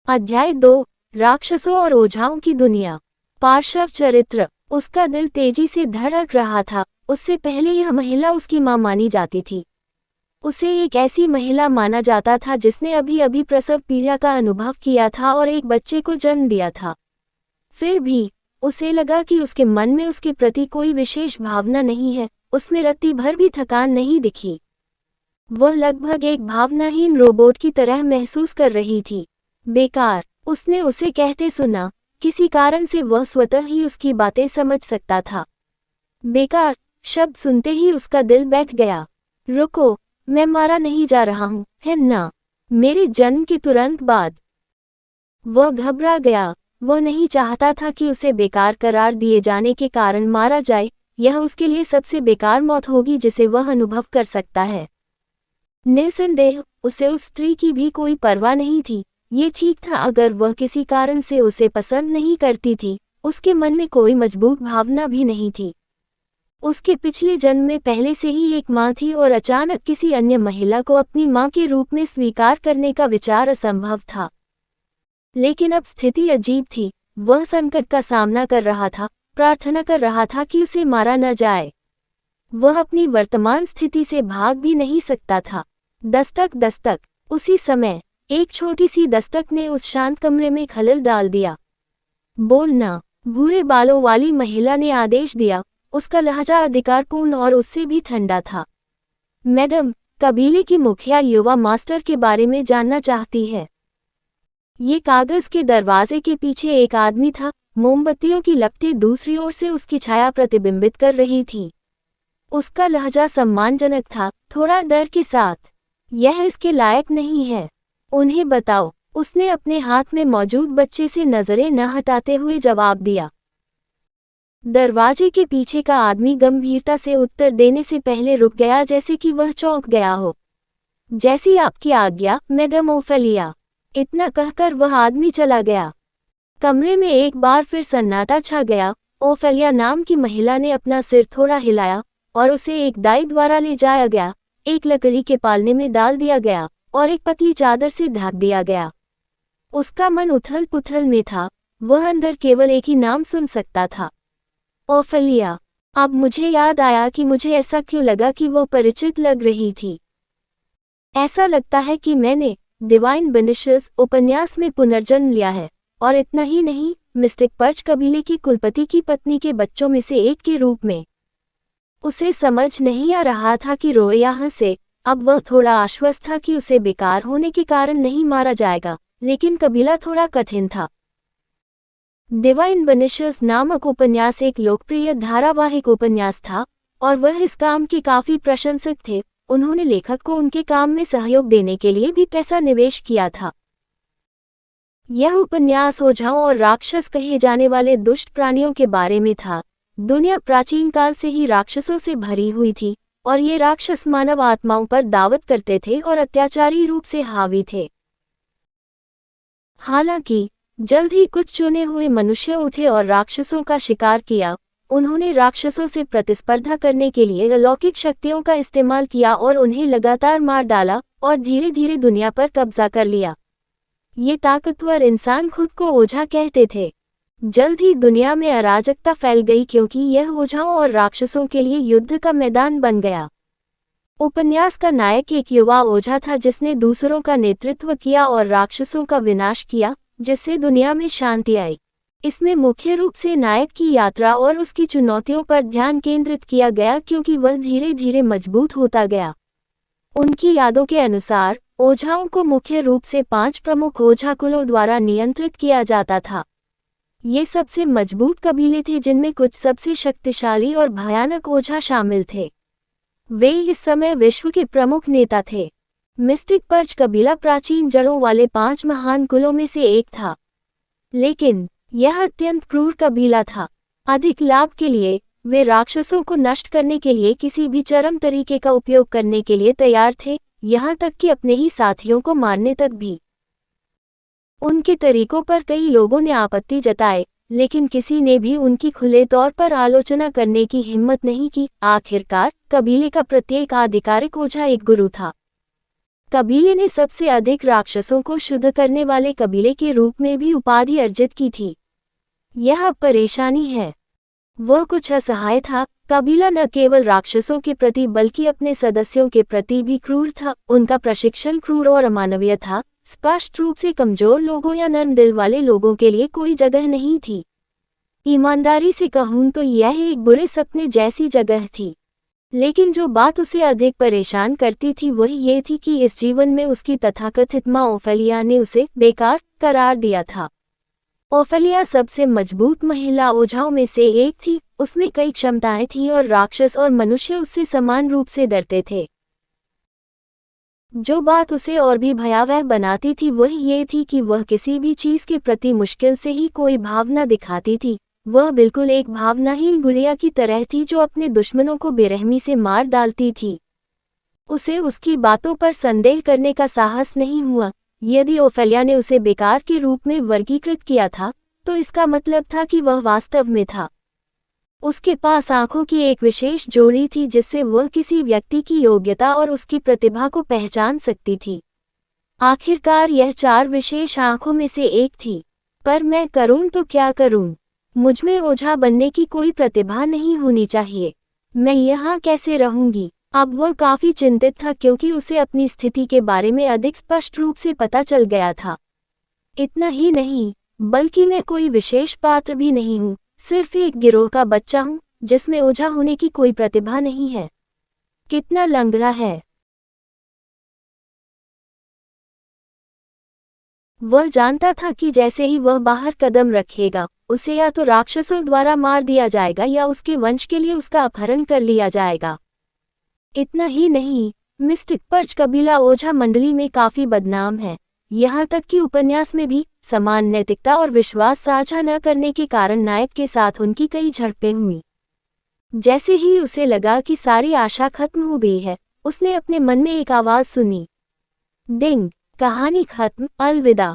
अध्याय 2। राक्षसों और ओझाओं की दुनिया। पार्श्व चरित्र। उसका दिल तेजी से धड़क रहा था। उससे पहले यह महिला उसकी मां मानी जाती थी। उसे एक ऐसी महिला माना जाता था जिसने अभी अभी प्रसव पीड़ा का अनुभव किया था और एक बच्चे को जन्म दिया था। फिर भी उसे लगा कि उसके मन में उसके प्रति कोई विशेष भावना नहीं है। उसमें रत्ती भर भी थकान नहीं दिखी। वह लगभग एक भावनाहीन रोबोट की तरह महसूस कर रही थी। बेकार, उसने उसे कहते सुना। किसी कारण से वह स्वतः ही उसकी बातें समझ सकता था। बेकार शब्द सुनते ही उसका दिल बैठ गया। रुको, मैं मारा नहीं जा रहा हूँ, है ना? मेरे जन्म के तुरंत बाद वह घबरा गया। वह नहीं चाहता था कि उसे बेकार करार दिए जाने के कारण मारा जाए। यह उसके लिए सबसे बेकार मौत होगी जिसे वह अनुभव कर सकता है। निस्संदेह उसे उस स्त्री की भी कोई परवाह नहीं थी। ये ठीक था अगर वह किसी कारण से उसे पसंद नहीं करती थी। उसके मन में कोई मजबूत भावना भी नहीं थी। उसके पिछले जन्म में पहले से ही एक माँ थी और अचानक किसी अन्य महिला को अपनी माँ के रूप में स्वीकार करने का विचार असंभव था। लेकिन अब स्थिति अजीब थी। वह संकट का सामना कर रहा था, प्रार्थना कर रहा था कि उसे मारा न जाए। वह अपनी वर्तमान स्थिति से भाग भी नहीं सकता था। दस्तक दस्तक। उसी समय एक छोटी सी दस्तक ने उस शांत कमरे में खलल डाल दिया। बोलना, भूरे बालों वाली महिला ने आदेश दिया। उसका लहजा अधिकारपूर्ण और उससे भी ठंडा था। मैडम, कबीले की मुखिया युवा मास्टर के बारे में जानना चाहती है। ये कागज के दरवाजे के पीछे एक आदमी था। मोमबत्तियों की लपटें दूसरी ओर से उसकी छाया प्रतिबिंबित कर रही थी। उसका लहजा सम्मानजनक था, थोड़ा डर के साथ। यह इसके लायक नहीं है। उन्हें बताओ, उसने अपने हाथ में मौजूद बच्चे से नजरें न हटाते हुए जवाब दिया। दरवाजे के पीछे का आदमी गंभीरता से उत्तर देने से पहले रुक गया, जैसे कि वह चौंक गया हो। जैसी आपकी आज्ञा, मैडम ओफेलिया। इतना कहकर वह आदमी चला गया। कमरे में एक बार फिर सन्नाटा छा गया। ओफेलिया नाम की महिला ने अपना सिर थोड़ा हिलाया और उसे एक दाई द्वारा ले जाया गया। एक लकड़ी के पालने में डाल दिया गया और एक पतली चादर से ढक दिया गया। उसका मन उथल पुथल में था। वह अंदर केवल एक ही नाम सुन सकता था, ओफेलिया। अब मुझे याद आया कि मुझे ऐसा क्यों लगा कि वह परिचित लग रही थी। ऐसा लगता है कि मैंने डिवाइन बेनिशियस उपन्यास में पुनर्जन्म लिया है। और इतना ही नहीं, मिस्टिक पर्च कबीले की कुलपति की पत्नी के बच्चों में से एक के रूप में। उसे समझ नहीं आ रहा था कि रोए या हंसे। अब वह थोड़ा आश्वस्त था कि उसे बेकार होने के कारण नहीं मारा जाएगा, लेकिन कबीला थोड़ा कठिन था। डिवाइन बेनिशियस नामक उपन्यास एक लोकप्रिय धारावाहिक उपन्यास था और वह इस काम के काफी प्रशंसक थे। उन्होंने लेखक को उनके काम में सहयोग देने के लिए भी पैसा निवेश किया था। यह उपन्यास ओझाओं और राक्षस कहे जाने वाले दुष्ट प्राणियों के बारे में था। दुनिया प्राचीन काल से ही राक्षसों से भरी हुई थी और ये राक्षस मानव आत्माओं पर दावत करते थे और अत्याचारी रूप से हावी थे। हालांकि जल्द ही कुछ चुने हुए मनुष्य उठे और राक्षसों का शिकार किया। उन्होंने राक्षसों से प्रतिस्पर्धा करने के लिए अलौकिक शक्तियों का इस्तेमाल किया और उन्हें लगातार मार डाला और धीरे धीरे दुनिया पर कब्जा कर लिया। ये ताकतवर इंसान खुद को ओझा कहते थे। जल्द ही दुनिया में अराजकता फैल गई क्योंकि यह ओझाओं और राक्षसों के लिए युद्ध का मैदान बन गया। उपन्यास का नायक एक युवा ओझा था जिसने दूसरों का नेतृत्व किया और राक्षसों का विनाश किया, जिससे दुनिया में शांति आई। इसमें मुख्य रूप से नायक की यात्रा और उसकी चुनौतियों पर ध्यान केंद्रित किया गया क्योंकि वह धीरे धीरे मजबूत होता गया। उनकी यादों के अनुसार ओझाओं को मुख्य रूप से 5 प्रमुख ओझा कुलों द्वारा नियंत्रित किया जाता था। ये सबसे मजबूत कबीले थे जिनमें कुछ सबसे शक्तिशाली और भयानक ओझा शामिल थे। वे इस समय विश्व के प्रमुख नेता थे। मिस्टिक पर्च कबीला प्राचीन जड़ों वाले 5 महान कुलों में से एक था, लेकिन यह अत्यंत क्रूर कबीला था। अधिक लाभ के लिए वे राक्षसों को नष्ट करने के लिए किसी भी चरम तरीके का उपयोग करने के लिए तैयार थे, यहाँ तक कि अपने ही साथियों को मारने तक भी। उनके तरीकों पर कई लोगों ने आपत्ति जताए, लेकिन किसी ने भी उनकी खुले तौर पर आलोचना करने की हिम्मत नहीं की। आखिरकार कबीले का प्रत्येक आधिकारिक ओझा एक गुरु था। कबीले ने सबसे अधिक राक्षसों को शुद्ध करने वाले कबीले के रूप में भी उपाधि अर्जित की थी। यह अब परेशानी है। वह कुछ असहाय था। कबीला न केवल राक्षसों के प्रति बल्कि अपने सदस्यों के प्रति भी क्रूर था। उनका प्रशिक्षण क्रूर और अमानवीय था। स्पष्ट रूप से कमजोर लोगों या नर्म दिल वाले लोगों के लिए कोई जगह नहीं थी। ईमानदारी से कहूं तो यह एक बुरे सपने जैसी जगह थी। लेकिन जो बात उसे अधिक परेशान करती थी वही ये थी कि इस जीवन में उसकी तथाकथित माँ ओफेलिया ने उसे बेकार करार दिया था। ओफेलिया सबसे मजबूत महिला ओझाओं में से एक थी। उसमें कई क्षमताएं थीं और राक्षस और मनुष्य उससे समान रूप से डरते थे। जो बात उसे और भी भयावह बनाती थी वही ये थी कि वह किसी भी चीज के प्रति मुश्किल से ही कोई भावना दिखाती थी। वह बिल्कुल एक भावनाहीन गुड़िया की तरह थी जो अपने दुश्मनों को बेरहमी से मार डालती थी। उसे उसकी बातों पर संदेह करने का साहस नहीं हुआ। यदि ओफेलिया ने उसे बेकार के रूप में वर्गीकृत किया था तो इसका मतलब था कि वह वास्तव में था। उसके पास आंखों की एक विशेष जोड़ी थी जिससे वह किसी व्यक्ति की योग्यता और उसकी प्रतिभा को पहचान सकती थी। आखिरकार यह 4 विशेष आंखों में से एक थी। पर मैं करूं तो क्या करूं? मुझमें ओझा बनने की कोई प्रतिभा नहीं होनी चाहिए। मैं यहाँ कैसे रहूंगी? अब वह काफी चिंतित था क्योंकि उसे अपनी स्थिति के बारे में अधिक स्पष्ट रूप से पता चल गया था। इतना ही नहीं, बल्कि मैं कोई विशेष पात्र भी नहीं हूँ, सिर्फ एक गिरोह का बच्चा हूँ जिसमें ओझा होने की कोई प्रतिभा नहीं है। कितना लंगड़ा है। वह जानता था कि जैसे ही वह बाहर कदम रखेगा उसे या तो राक्षसों द्वारा मार दिया जाएगा या उसके वंश के लिए उसका अपहरण कर लिया जाएगा। इतना ही नहीं, मिस्टिक पर्च कबीला ओझा मंडली में काफी बदनाम है। यहाँ तक कि उपन्यास में भी समान नैतिकता और विश्वास साझा न करने के कारण नायक के साथ उनकी कई झड़पें हुई। जैसे ही उसे लगा कि सारी आशा खत्म हो गई है, उसने अपने मन में एक आवाज सुनी, डिंग, कहानी खत्म, अलविदा।